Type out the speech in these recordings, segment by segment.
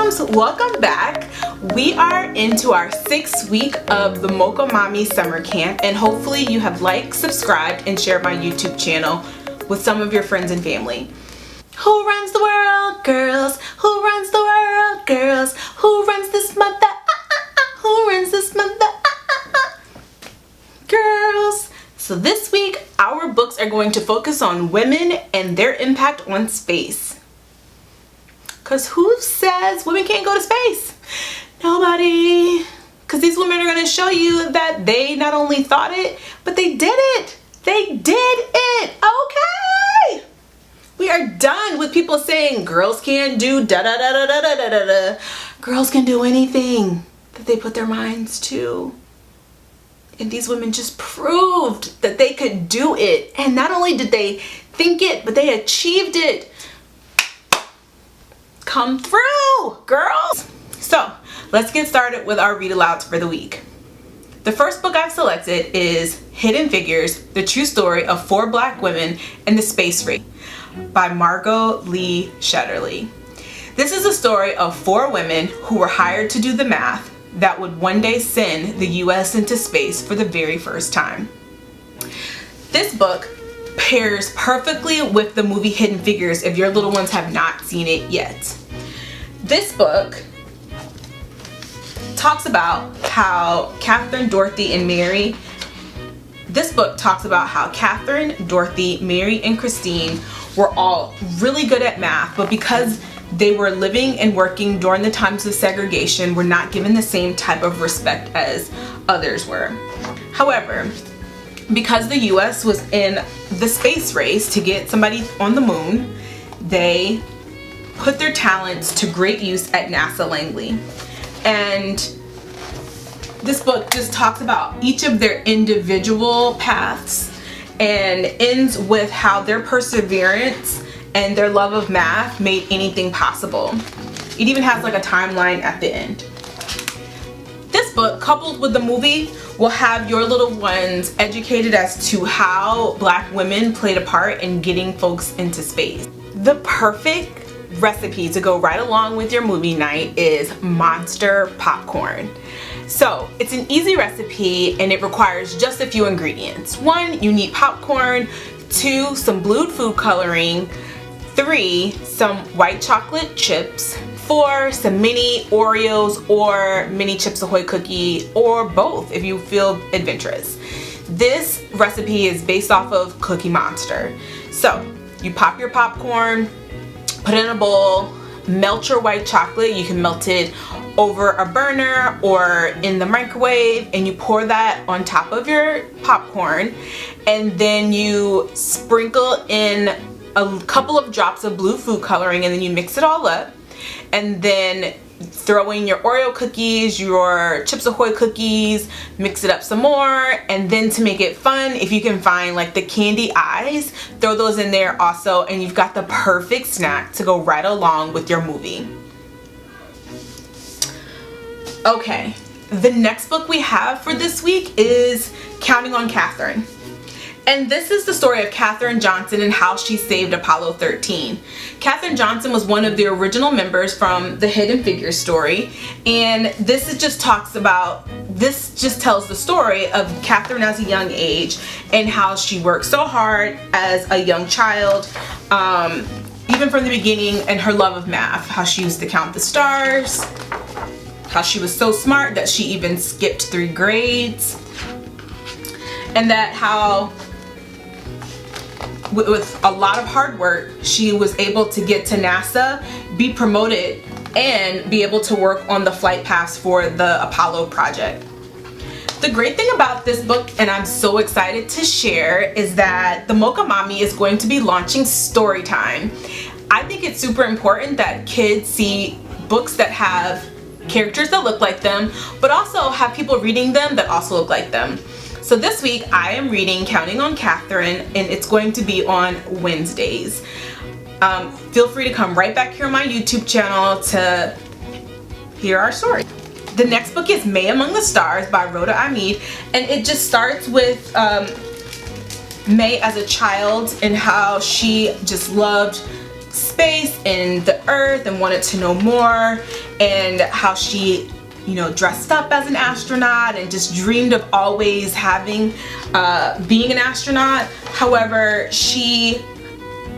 moms, welcome back. We are into our 6th week of the Mocha Mommy Summer Camp, and hopefully you have liked, subscribed, and shared my YouTube channel with some of your friends and family. Who runs the world, girls? Who runs the world, girls? Who runs this mother? Who runs this mother? Girls. So this week, our books are going to focus on women and their impact on space. Because who says women can't go to space? Nobody. Because these women are going to show you that they not only thought it, but they did it. They did it. Okay. We are done with people saying girls can't do da da da da da da da da. Girls can do anything that they put their minds to. And these women just proved that they could do it. And not only did they think it, but they achieved it. Come through, girls. So let's get started with our read alouds for the week. The first book I've selected is Hidden Figures, The True Story of 4 Black Women in the Space Race by Margot Lee Shetterly. This is a story of 4 women who were hired to do the math that would one day send the US into space for the very first time. This book pairs perfectly with the movie Hidden Figures if your little ones have not seen it yet. This book talks about how Katherine, Dorothy, and Mary and Christine were all really good at math, but because they were living and working during the times of segregation, were not given the same type of respect as others were. However, because the US was in the space race to get somebody on the moon, they put their talents to great use at NASA Langley. And this book just talks about each of their individual paths and ends with how their perseverance and their love of math made anything possible. It even has like a timeline at the end. This book, coupled with the movie, will have your little ones educated as to how Black women played a part in getting folks into space. The perfect recipe to go right along with your movie night is monster popcorn. So it's an easy recipe and it requires just a few ingredients. 1, you need popcorn. 2, some blued food coloring. 3, some white chocolate chips. 4, some mini Oreos or mini Chips Ahoy cookie, or both if you feel adventurous. This recipe is based off of Cookie Monster. So you pop your popcorn, put it in a bowl, melt your white chocolate. You can melt it over a burner or in the microwave, and you pour that on top of your popcorn, and then you sprinkle in a couple of drops of blue food coloring, and then you mix it all up, and then throw in your Oreo cookies, your Chips Ahoy cookies, mix it up some more, and then to make it fun, if you can find like the candy eyes, throw those in there also, and you've got the perfect snack to go right along with your movie. Okay, the next book we have for this week is Counting on Katherine. And this is the story of Katherine Johnson and how she saved Apollo 13. Katherine Johnson was one of the original members from the Hidden Figures story, and this just tells the story of Katherine as a young age and how she worked so hard as a young child, even from the beginning, and her love of math, how she used to count the stars, how she was so smart that she even skipped 3 grades, and that how with a lot of hard work, she was able to get to NASA, be promoted, and be able to work on the flight paths for the Apollo project. The great thing about this book, and I'm so excited to share, is that the Mocha Mommy is going to be launching Story Time. I think it's super important that kids see books that have characters that look like them, but also have people reading them that also look like them. So this week I am reading Counting on Katherine, and it's going to be on Wednesdays. Feel free to come right back here on my YouTube channel to hear our story. The next book is May Among the Stars by Rhoda Ahmed, and it just starts with May as a child and how she just loved space and the earth and wanted to know more, and how she, you know, dressed up as an astronaut and just dreamed of always having being an astronaut. However,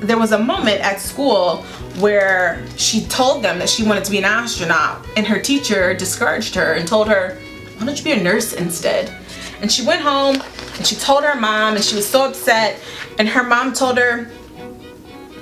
there was a moment at school where she told them that she wanted to be an astronaut, and her teacher discouraged her and told her, why don't you be a nurse instead? And she went home and she told her mom, and she was so upset, and her mom told her,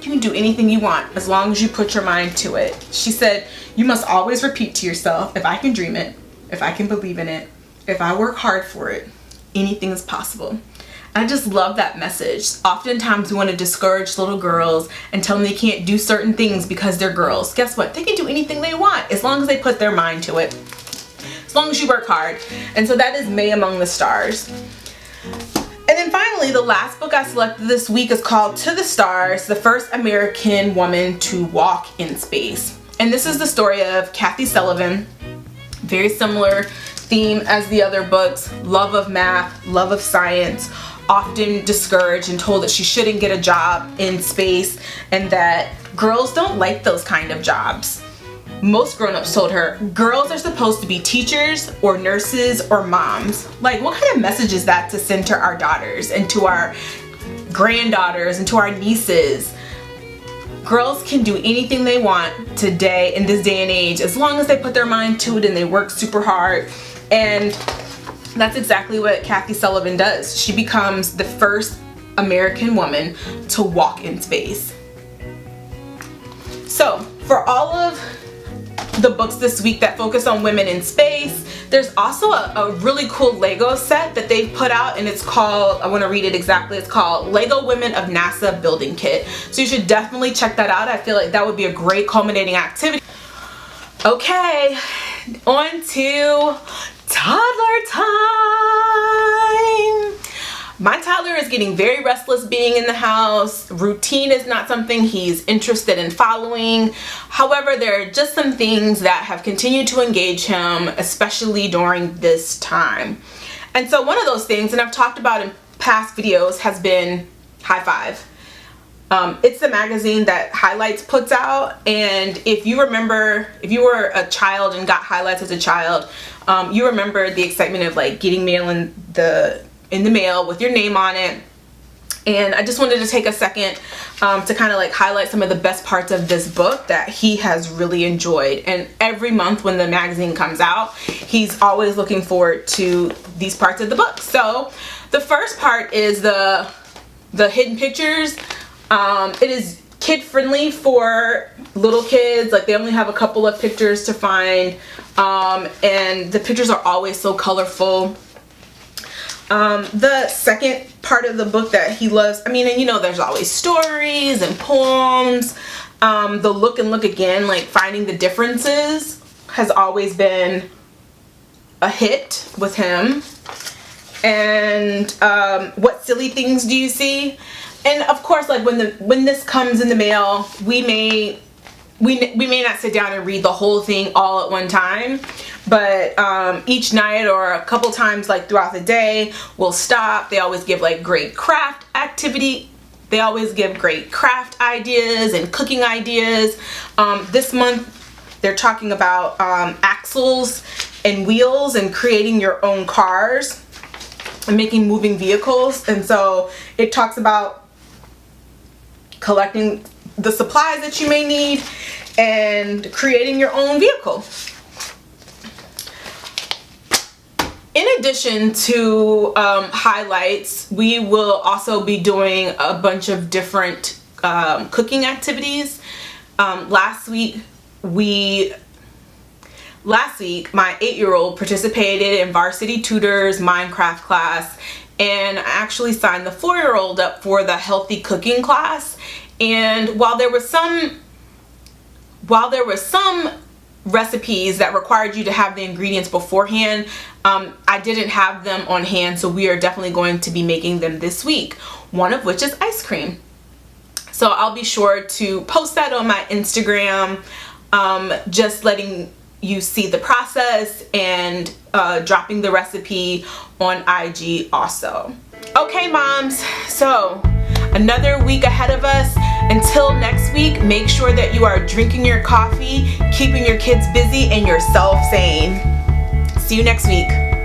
you can do anything you want as long as you put your mind to it. She said, you must always repeat to yourself, if I can dream it, if I can believe in it, if I work hard for it, anything is possible. I just love that message. Oftentimes we want to discourage little girls and tell them they can't do certain things because they're girls. Guess what? They can do anything they want as long as they put their mind to it. As long as you work hard. And so that is May Among the Stars. And then finally, the last book I selected this week is called To the Stars, the first American woman to walk in space. And this is the story of Kathy Sullivan. Very similar theme as the other books. Love of math, love of science, often discouraged and told that she shouldn't get a job in space and that girls don't like those kind of jobs. Most grown-ups told her girls are supposed to be teachers or nurses or moms. Like, what kind of message is that to send to our daughters and to our granddaughters and to our nieces? Girls can do anything they want today in this day and age as long as they put their mind to it and they work super hard. And that's exactly what Kathy Sullivan does. She becomes the first American woman to walk in space. So, for all of the books this week that focus on women in space, there's also a really cool Lego set that they've put out, and it's called, I want to read it exactly, it's called Lego Women of NASA Building Kit. So you should definitely check that out. I feel like that would be a great culminating activity. Okay, on to Toddler Time. My toddler is getting very restless being in the house. Routine is not something he's interested in following. However, there are just some things that have continued to engage him, especially during this time. And so one of those things, and I've talked about in past videos, has been High Five. It's the magazine that Highlights puts out, and if you remember, if you were a child and got Highlights as a child, you remember the excitement of like getting mail in the mail with your name on it. And I just wanted to take a second to kind of like highlight some of the best parts of this book that he has really enjoyed. And every month when the magazine comes out, he's always looking forward to these parts of the book. So the first part is the hidden pictures. It is kid friendly for little kids. Like, they only have a couple of pictures to find, and the pictures are always so colorful. The second part of the book that he loves, I mean, and you know, there's always stories and poems. The look and look again, like finding the differences, has always been a hit with him. And what silly things do you see? And of course, like when this comes in the mail, we may not sit down and read the whole thing all at one time, but each night or a couple times like throughout the day, we'll stop. They always give like great craft activity. They always give great craft ideas and cooking ideas. This month they're talking about axles and wheels and creating your own cars and making moving vehicles. And so it talks about collecting the supplies that you may need and creating your own vehicle. In addition to highlights, we will also be doing a bunch of different cooking activities. Last week, my 8-year-old participated in Varsity Tutors Minecraft class, and I actually signed the 4-year-old up for the healthy cooking class. And while there was some recipes that required you to have the ingredients beforehand, I didn't have them on hand, so we are definitely going to be making them this week, one of which is ice cream. So I'll be sure to post that on my Instagram, just letting you see the process, and dropping the recipe on IG also. Okay, moms, so another week ahead of us, Until next week, make sure that you are drinking your coffee, keeping your kids busy, and yourself sane. See you next week.